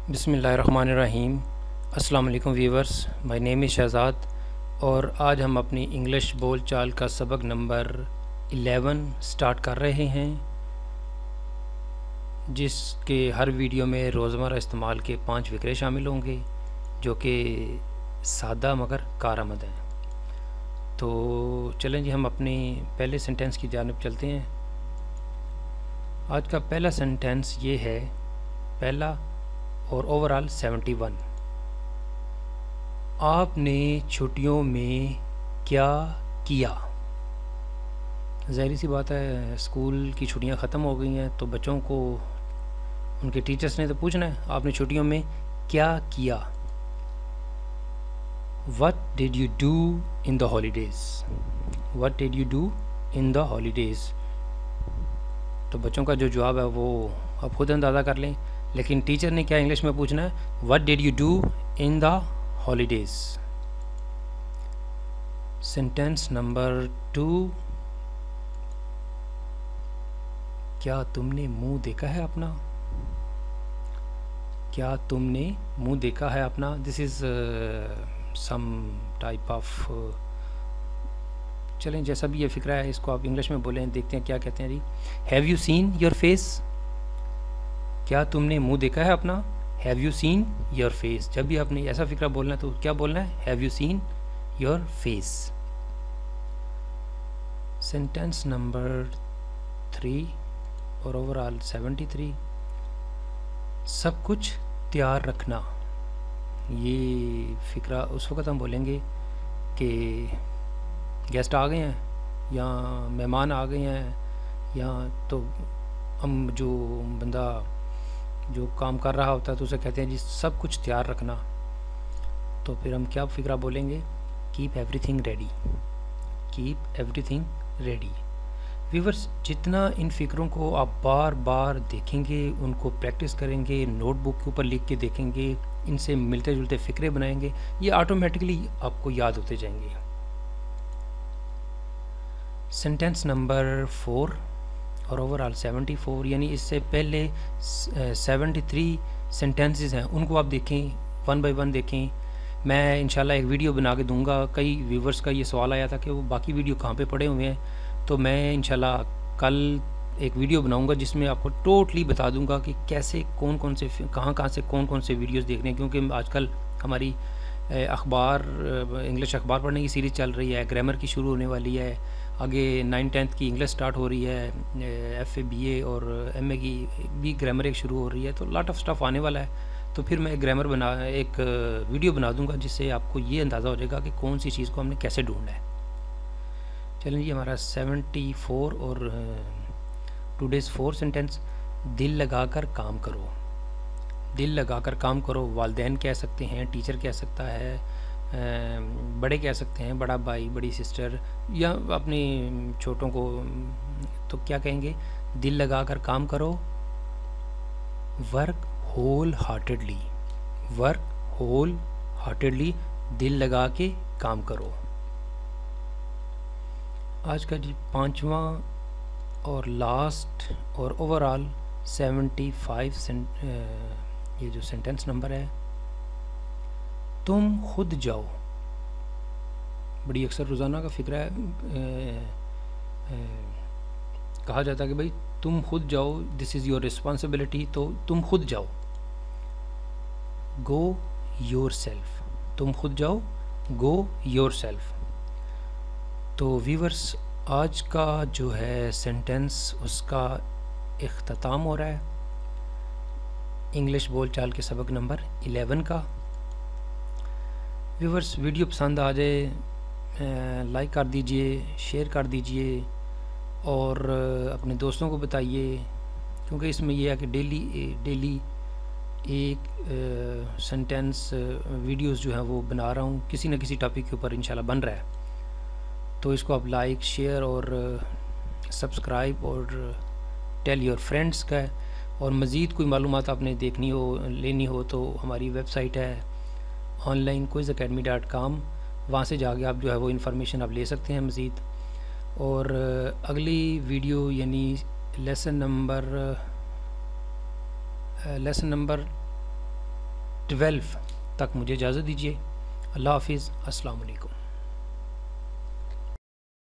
बिस्मिल्लाहिर्रहमानिर्रहीम। अस्सलाम वालेकुम viewers, my name is Shahzad और आज हम अपनी इंग्लिश बोल चाल का सबक नंबर 11 स्टार्ट कर रहे हैं, जिसके हर वीडियो में रोज़मर्रा इस्तेमाल के 5 फ़िक्रे शामिल होंगे जो कि सादा मगर कारआमद हैं। तो चलें जी, हम अपनी पहले सेंटेंस की जानिब चलते हैं। आज का पहला सेंटेंस ये है, पहला और ओवरऑल 71। आपने छुट्टियों में क्या किया? ज़ाहिर सी बात है, स्कूल की छुट्टियां ख़त्म हो गई हैं तो बच्चों को उनके टीचर्स ने तो पूछना है, आपने छुट्टियों में क्या किया? What did you do in the holidays? What did you do in the holidays? तो बच्चों का जो जवाब है वो आप खुद अंदाज़ा कर लें, लेकिन टीचर ने क्या इंग्लिश में पूछना है, what did you do in the holidays. Sentence number 2, क्या तुमने मुंह देखा है अपना? क्या तुमने मुंह देखा है अपना? This is some type of, चलें जैसा भी ये फ़िक्रा है इसको आप इंग्लिश में बोलें, देखते हैं क्या कहते हैं जी। Have you seen your face? क्या तुमने मुंह देखा है अपना? Have you seen your face. जब भी आपने ऐसा फ़िक्रा बोलना है तो क्या बोलना है? Have you seen your face. Sentence number 3 और ओवरऑल 73, सब कुछ तैयार रखना। ये फ़िक्रा उस वक़्त हम बोलेंगे कि गेस्ट आ गए हैं या मेहमान आ गए हैं, या तो हम जो बंदा जो काम कर रहा होता है तो उसे कहते हैं जी सब कुछ तैयार रखना। तो फिर हम क्या फ़िक्रा बोलेंगे? Keep everything ready. Keep everything ready. Viewers, जितना इन फ़िक्रों को आप बार बार देखेंगे, उनको प्रैक्टिस करेंगे, नोटबुक के ऊपर लिख के देखेंगे, इनसे मिलते जुलते फ़िक्रे बनाएंगे, ये ऑटोमेटिकली आपको याद होते जाएंगे। सेंटेंस नंबर 4 और ओवरऑल 74, यानी इससे पहले 73 सेंटेंसेस हैं, उनको आप देखें, वन बाय वन देखें। मैं इंशाल्लाह एक वीडियो बना के दूंगा। कई व्यूवर्स का ये सवाल आया था कि वो बाकी वीडियो कहाँ पे पड़े हुए हैं, तो मैं इंशाल्लाह कल एक वीडियो बनाऊंगा जिसमें आपको टोटली बता दूंगा कि कैसे कौन कौन से कहाँ से कौन कौन से वीडियोस देखने हैं, क्योंकि आजकल हमारी अखबार इंग्लिश अखबार पढ़ने की सीरीज़ चल रही है, ग्रामर की शुरू होने वाली है, आगे 9-10th की इंग्लिश स्टार्ट हो रही है, FA BA और MA की भी ग्रामर एक शुरू हो रही है, तो लॉट ऑफ स्टफ़ आने वाला है। तो फिर मैं एक वीडियो बना दूंगा जिससे आपको ये अंदाज़ा हो जाएगा कि कौन सी चीज़ को हमने कैसे ढूंढना है। चलें जी, हमारा 74 और टुडेज़ 4 सेंटेंस, दिल लगा कर काम करो। दिल लगा कर काम करो, वालिदैन कह सकते हैं, टीचर कह सकता है, बड़े कह सकते हैं, बड़ा भाई, बड़ी सिस्टर, या अपने छोटों को तो क्या कहेंगे? दिल लगा कर काम करो। Work wholeheartedly. Work wholeheartedly, दिल लगा के काम करो। आज का जी 5वां और लास्ट और ओवरऑल 75 ये जो सेंटेंस नंबर है, तुम खुद जाओ। बड़ी अक्सर रोज़ाना का फ़िक्रा है, कहा जाता है कि भाई तुम खुद जाओ, दिस इज़ योर रिस्पॉन्सिबिलिटी, तो तुम खुद जाओ। Go your self. तुम खुद जाओ, गो योर सेल्फ। तो व्यूवर्स, आज का जो है सेंटेंस उसका इख्तिताम हो रहा है, इंग्लिश बोल चाल के सबक नंबर 11 का। व्यूवर्स, वीडियो पसंद आ जाए लाइक कर दीजिए, शेयर कर दीजिए और अपने दोस्तों को बताइए, क्योंकि इसमें यह है कि डेली एक सेंटेंस वीडियोस जो हैं वो बना रहा हूँ, किसी न किसी टॉपिक के ऊपर इंशाल्लाह बन रहा है। तो इसको आप लाइक, शेयर और सब्सक्राइब और टेल योर फ्रेंड्स का। और मज़ीद कोई मालूमात आपने देखनी हो, लेनी हो, तो हमारी वेबसाइट है onlinequizacademy.com, वहाँ से जाके आप जो है वो इन्फॉर्मेशन आप ले सकते हैं मज़ीद। और अगली वीडियो यानी लेसन नंबर 12 तक मुझे इजाज़त दीजिए। अल्लाह हाफिज़, अस्सलाम वालेकुम।